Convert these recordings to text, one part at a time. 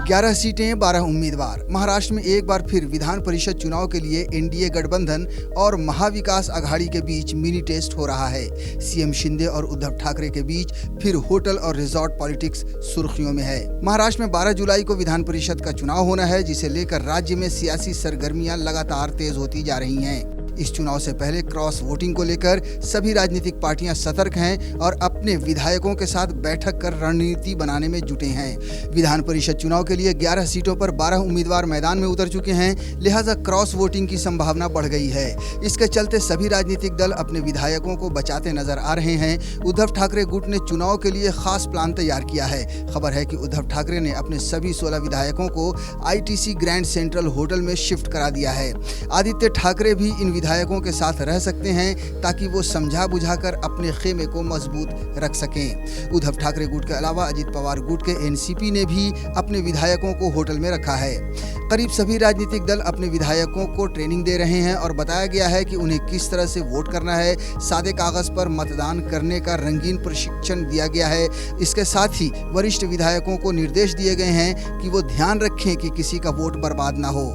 11 सीटें 12 उम्मीदवार। महाराष्ट्र में एक बार फिर विधान परिषद चुनाव के लिए एनडीए गठबंधन और महाविकास आघाड़ी के बीच मिनी टेस्ट हो रहा है। सीएम शिंदे और उद्धव ठाकरे के बीच फिर होटल और रिजॉर्ट पॉलिटिक्स सुर्खियों में है। महाराष्ट्र में 12 जुलाई को विधान परिषद का चुनाव होना है, जिसे लेकर राज्य में सियासी सरगर्मियां लगातार तेज होती जा रही हैं। इस चुनाव से पहले क्रॉस वोटिंग को लेकर सभी राजनीतिक पार्टियां सतर्क हैं और अपने विधायकों के साथ बैठक कर रणनीति बनाने में जुटे हैं। विधान परिषद चुनाव के लिए 11 सीटों पर 12 उम्मीदवार मैदान में उतर चुके हैं, लिहाजा क्रॉस वोटिंग की संभावना बढ़ गई है। इसके चलते सभी राजनीतिक दल अपने विधायकों को बचाते नजर आ रहे हैं। उद्धव ठाकरे गुट ने चुनाव के लिए खास प्लान तैयार किया है। खबर है कि उद्धव ठाकरे ने अपने सभी 16 विधायकों को आईटीसी ग्रैंड सेंट्रल होटल में शिफ्ट करा दिया है। आदित्य ठाकरे भी इन विधायकों के साथ रह सकते हैं ताकि वो समझा बुझाकर अपने खेमे को मजबूत रख सकें। उद्धव ठाकरे गुट के अलावा अजित पवार गुट के एनसीपी ने भी अपने विधायकों को होटल में रखा है। करीब सभी राजनीतिक दल अपने विधायकों को ट्रेनिंग दे रहे हैं और बताया गया है कि उन्हें किस तरह से वोट करना है। सादे कागज पर मतदान करने का रंगीन प्रशिक्षण दिया गया है। इसके साथ ही वरिष्ठ विधायकों को निर्देश दिए गए हैं कि वो ध्यान रखें कि किसी का वोट बर्बाद ना हो।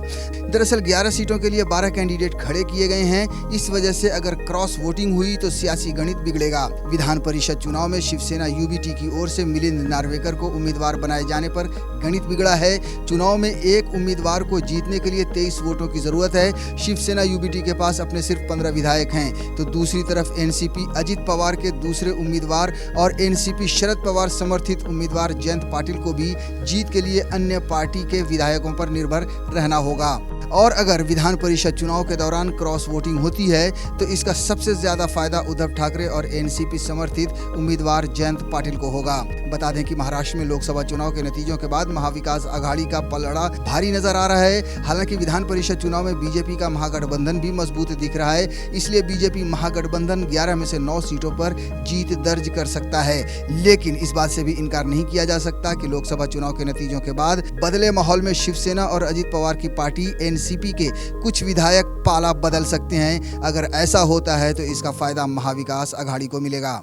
दरअसल 11 सीटों के लिए 12 कैंडिडेट खड़े किए गए हैं। इस वजह से अगर क्रॉस वोटिंग हुई तो सियासी गणित बिगड़ेगा। विधान परिषद चुनाव में शिवसेना यूबीटी की ओर से मिलिंद नार्वेकर को उम्मीदवार बनाए जाने पर गणित बिगड़ा है। चुनाव में एक उम्मीदवार को जीतने के लिए 23 वोटों की जरूरत है। शिवसेना यूबीटी के पास अपने सिर्फ 15 विधायक हैं, तो दूसरी तरफ एनसीपी अजित पवार के दूसरे उम्मीदवार और एनसीपी शरद पवार समर्थित उम्मीदवार जयंत पाटिल को भी जीत के लिए अन्य पार्टी के विधायकों पर निर्भर रहना होगा। और अगर विधान परिषद चुनाव के दौरान क्रॉस वोटिंग होती है तो इसका सबसे ज्यादा फायदा उद्धव ठाकरे और एनसीपी समर्थित उम्मीदवार जयंत पाटिल को होगा। बता दें कि महाराष्ट्र में लोकसभा चुनाव के नतीजों के बाद महाविकास आघाड़ी का पलड़ा भारी नजर आ रहा है। हालांकि विधान परिषद चुनाव में बीजेपी का महागठबंधन भी मजबूत दिख रहा है, इसलिए बीजेपी महागठबंधन 11 में से 9 सीटों पर जीत दर्ज कर सकता है। लेकिन इस बात से भी इनकार नहीं किया जा सकता कि लोकसभा चुनाव के नतीजों के बाद बदले माहौल में शिवसेना और अजित पवार की पार्टी एनसीपी के कुछ विधायक पाला बदल सकते हैं। अगर ऐसा होता है तो इसका फायदा महाविकास आघाड़ी को मिलेगा।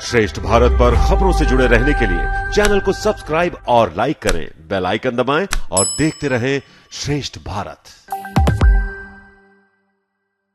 श्रेष्ठ भारत पर खबरों से जुड़े रहने के लिए चैनल को सब्सक्राइब और लाइक करें, बेल आइकन दबाएं और देखते रहें श्रेष्ठ भारत।